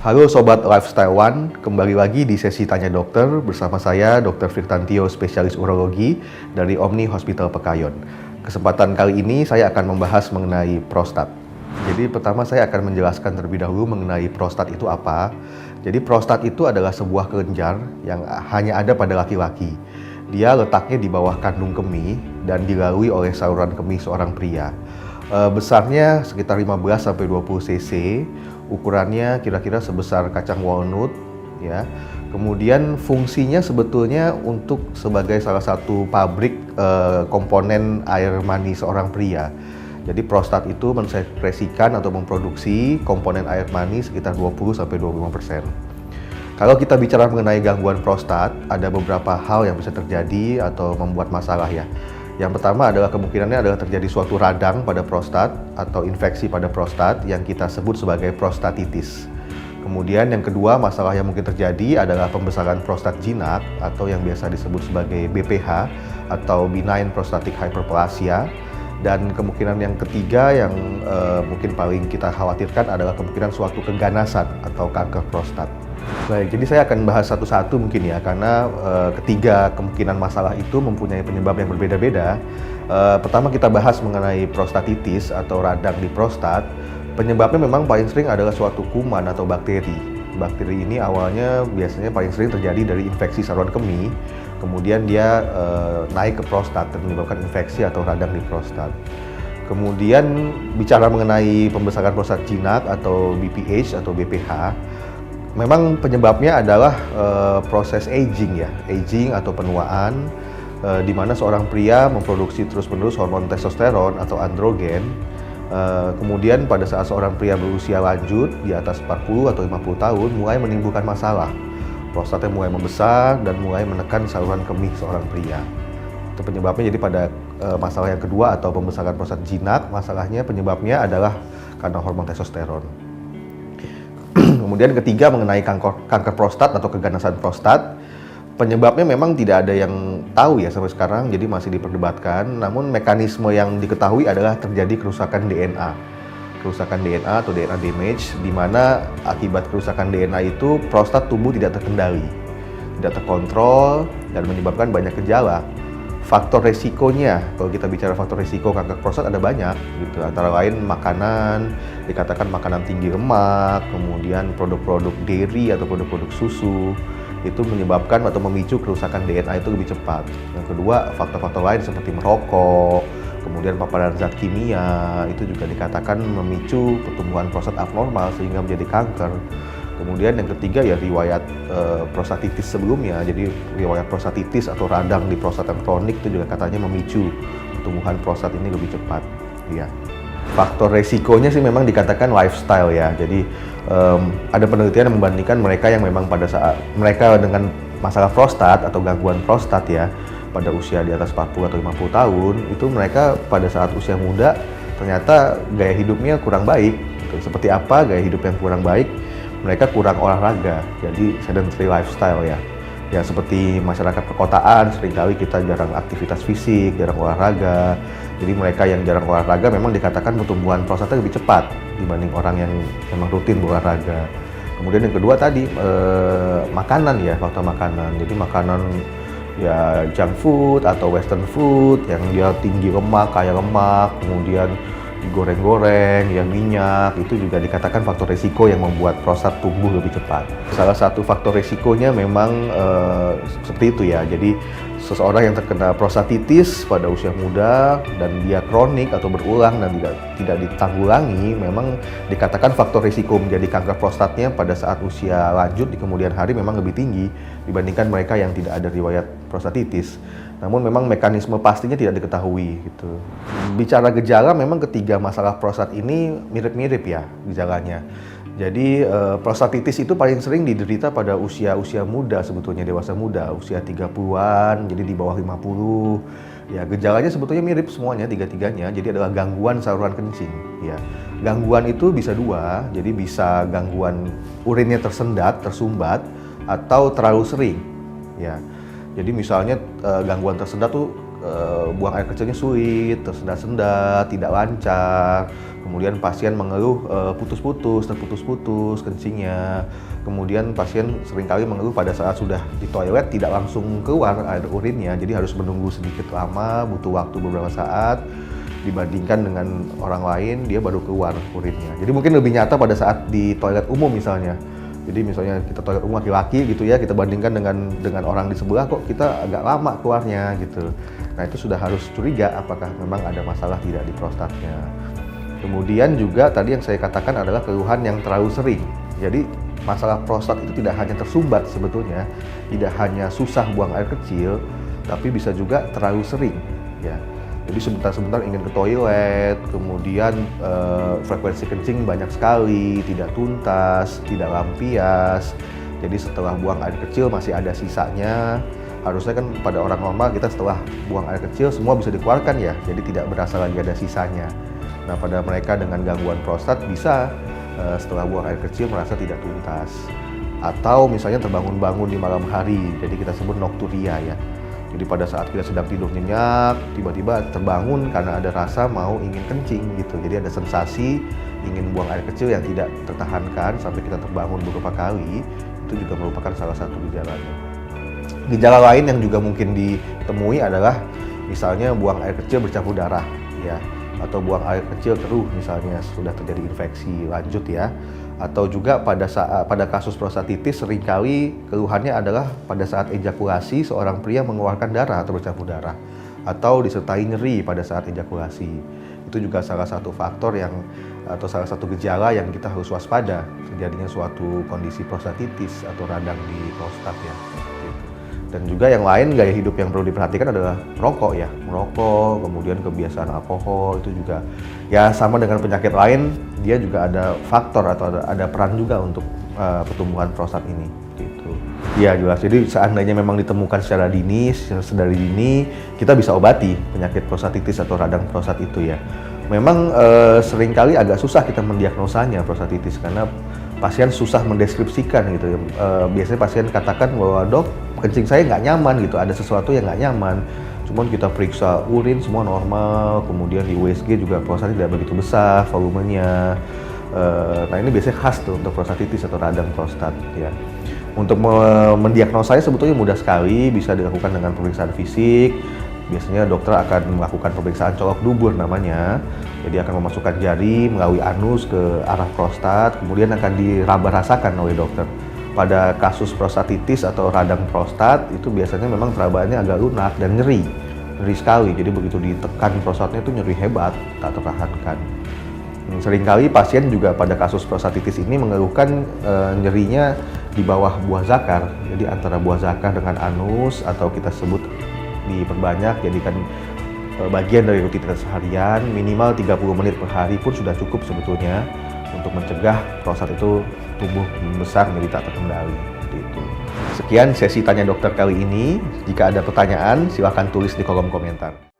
Halo Sobat Lifestyle One, kembali lagi di sesi Tanya Dokter bersama saya Dr. Firtantio, spesialis urologi dari Omni Hospital Pekayon. Kesempatan kali ini saya akan membahas mengenai prostat. Jadi pertama saya akan menjelaskan terlebih dahulu mengenai prostat itu apa. Jadi prostat itu adalah sebuah kelenjar yang hanya ada pada laki-laki. Dia letaknya di bawah kandung kemih dan dilalui oleh saluran kemih seorang pria. Besarnya sekitar 15-20 cc, ukurannya kira-kira sebesar kacang walnut, ya. Kemudian fungsinya sebetulnya untuk sebagai salah satu pabrik komponen air mani seorang pria. Jadi prostat itu mensekresikan atau memproduksi komponen air mani sekitar 20-25%. Kalau kita bicara mengenai gangguan prostat, ada beberapa hal yang bisa terjadi atau membuat masalah ya. Yang pertama adalah kemungkinannya adalah terjadi suatu radang pada prostat atau infeksi pada prostat yang kita sebut sebagai prostatitis. Kemudian yang kedua, masalah yang mungkin terjadi adalah pembesaran prostat jinak atau yang biasa disebut sebagai BPH atau benign prostatic hyperplasia. Dan kemungkinan yang ketiga yang mungkin paling kita khawatirkan adalah kemungkinan suatu keganasan atau kanker prostat. Baik, jadi saya akan bahas satu-satu mungkin ya, karena ketiga kemungkinan masalah itu mempunyai penyebab yang berbeda-beda. Pertama kita bahas mengenai prostatitis atau radang di prostat. Penyebabnya memang paling sering adalah suatu kuman atau bakteri. Bakteri ini awalnya biasanya paling sering terjadi dari infeksi saluran kemih, kemudian dia naik ke prostat dan menyebabkan infeksi atau radang di prostat. Kemudian bicara mengenai pembesaran prostat jinak atau BPH atau BPH, memang penyebabnya adalah proses aging ya, aging atau penuaan, di mana seorang pria memproduksi terus-menerus hormon testosteron atau androgen. Kemudian pada saat seorang pria berusia lanjut di atas 40 atau 50 tahun mulai menimbulkan masalah. Prostatnya mulai membesar dan mulai menekan saluran kemih seorang pria. Itu penyebabnya. Jadi pada masalah yang kedua atau pembesaran prostat jinak, masalahnya penyebabnya adalah karena hormon testosteron. Kemudian ketiga mengenai kanker prostat atau keganasan prostat. Penyebabnya memang tidak ada yang tahu ya sampai sekarang, jadi masih diperdebatkan. Namun mekanisme yang diketahui adalah terjadi kerusakan DNA. Kerusakan DNA atau DNA damage, di mana akibat kerusakan DNA itu prostat tumbuh tidak terkendali, tidak terkontrol, dan menyebabkan banyak gejala. Faktor resikonya, kalau kita bicara faktor resiko kanker prostat ada banyak gitu, antara lain makanan, dikatakan makanan tinggi lemak, kemudian produk-produk dairy atau produk-produk susu, itu menyebabkan atau memicu kerusakan DNA itu lebih cepat. Yang kedua, faktor-faktor lain seperti merokok, kemudian paparan zat kimia, itu juga dikatakan memicu pertumbuhan prostat abnormal sehingga menjadi kanker. Kemudian yang ketiga ya riwayat prostatitis sebelumnya, jadi riwayat prostatitis atau radang di prostat yang kronik itu juga katanya memicu pertumbuhan prostat ini lebih cepat. Ya. Faktor resikonya sih memang dikatakan lifestyle ya, jadi ada penelitian yang membandingkan mereka yang memang pada saat mereka dengan masalah prostat atau gangguan prostat ya, pada usia di atas 40 atau 50 tahun, itu mereka pada saat usia muda ternyata gaya hidupnya kurang baik. Seperti apa gaya hidup yang kurang baik? Mereka kurang olahraga, jadi sedentary lifestyle ya. Ya seperti masyarakat perkotaan, seringkali kita jarang aktivitas fisik, jarang olahraga. Jadi mereka yang jarang olahraga memang dikatakan pertumbuhan prostatnya lebih cepat dibanding orang yang memang rutin berolahraga. Kemudian yang kedua tadi makanan ya, faktor makanan. Jadi makanan ya junk food atau western food yang dia tinggi lemak, kaya lemak, kemudian digoreng-goreng, yang minyak, itu juga dikatakan faktor risiko yang membuat prostat tumbuh lebih cepat. Salah satu faktor risikonya memang seperti itu ya. Jadi seseorang yang terkena prostatitis pada usia muda dan dia kronik atau berulang dan tidak ditanggulangi, memang dikatakan faktor risiko menjadi kanker prostatnya pada saat usia lanjut di kemudian hari memang lebih tinggi dibandingkan mereka yang tidak ada riwayat prostatitis. Namun memang mekanisme pastinya tidak diketahui gitu. Bicara gejala, memang ketiga masalah prostat ini mirip-mirip ya gejalanya. Jadi prostatitis itu paling sering diderita pada usia muda sebetulnya, dewasa muda, usia 30-an, jadi di bawah 50. Ya, gejalanya sebetulnya mirip semuanya, tiga-tiganya. Jadi adalah gangguan saluran kencing ya. Gangguan itu bisa dua, jadi bisa gangguan urinnya tersendat, tersumbat, atau terlalu sering ya. Jadi misalnya gangguan tersendat tuh buang air kecilnya sulit, tersendat-sendat, tidak lancar. Kemudian pasien mengeluh terputus-putus kencingnya. Kemudian pasien seringkali mengeluh pada saat sudah di toilet tidak langsung keluar air urinnya, jadi harus menunggu sedikit lama, butuh waktu beberapa saat dibandingkan dengan orang lain dia baru keluar urinnya. Jadi mungkin lebih nyata pada saat di toilet umum misalnya. Jadi misalnya kita toilet umum laki-laki gitu ya, kita bandingkan dengan orang di sebelah kok kita agak lama keluarnya gitu. Nah itu sudah harus curiga apakah memang ada masalah tidak di prostatnya. Kemudian juga tadi yang saya katakan adalah keluhan yang terlalu sering. Jadi masalah prostat itu tidak hanya tersumbat sebetulnya, tidak hanya susah buang air kecil, tapi bisa juga terlalu sering ya. Jadi sebentar-sebentar ingin ke toilet, kemudian frekuensi kencing banyak sekali, tidak tuntas, tidak lampias. Jadi setelah buang air kecil masih ada sisanya. Harusnya kan pada orang normal kita setelah buang air kecil semua bisa dikeluarkan ya, jadi tidak berasa lagi ada sisanya. Nah pada mereka dengan gangguan prostat bisa setelah buang air kecil merasa tidak tuntas. Atau misalnya terbangun-bangun di malam hari, jadi kita sebut nokturia ya. Jadi pada saat kita sedang tidur nyenyak, tiba-tiba terbangun karena ada rasa ingin kencing gitu. Jadi ada sensasi ingin buang air kecil yang tidak tertahankan sampai kita terbangun beberapa kali. Itu juga merupakan salah satu gejalanya. Gejala lain yang juga mungkin ditemui adalah misalnya buang air kecil bercampur darah ya, atau buang air kecil keruh misalnya sudah terjadi infeksi lanjut ya. Atau juga pada kasus prostatitis seringkali keluhannya adalah pada saat ejakulasi seorang pria mengeluarkan darah atau bercampur darah, atau disertai nyeri pada saat ejakulasi. Itu juga salah satu faktor atau salah satu gejala yang kita harus waspada terjadinya suatu kondisi prostatitis atau radang di prostat ya. Dan juga yang lain, gaya hidup yang perlu diperhatikan adalah merokok, kemudian kebiasaan alkohol itu juga ya sama dengan penyakit lain, dia juga ada faktor atau ada peran juga untuk pertumbuhan prostat ini gitu. Ya jelas, jadi seandainya memang ditemukan secara dini, sedari dini, kita bisa obati penyakit prostatitis atau radang prostat itu ya. Memang seringkali agak susah kita mendiagnosanya prostatitis karena pasien susah mendeskripsikan gitu. Biasanya pasien katakan bahwa dok, kencing saya nggak nyaman gitu, ada sesuatu yang nggak nyaman. Cuman kita periksa urin semua normal, kemudian di USG juga prostat tidak begitu besar volumenya. Nah ini biasanya khas tuh untuk prostatitis atau radang prostat ya. Untuk mendiagnosanya sebetulnya mudah sekali, bisa dilakukan dengan pemeriksaan fisik. Biasanya dokter akan melakukan pemeriksaan colok dubur namanya. Jadi akan memasukkan jari melalui anus ke arah prostat, kemudian akan diraba rasakan oleh dokter. Pada kasus prostatitis atau radang prostat itu biasanya memang terabaannya agak lunak dan nyeri sekali. Jadi begitu ditekan prostatnya itu nyeri hebat, tak tertahankan. Seringkali pasien juga pada kasus prostatitis ini mengeluhkan nyerinya di bawah buah zakar. Jadi antara buah zakar dengan anus, atau kita sebut diperbanyak jadikan bagian dari rutinitas harian, minimal 30 menit per hari pun sudah cukup sebetulnya untuk mencegah prostat itu tumbuh besar menjadi tak terkendali. Itu. Sekian sesi Tanya Dokter kali ini. Jika ada pertanyaan, silakan tulis di kolom komentar.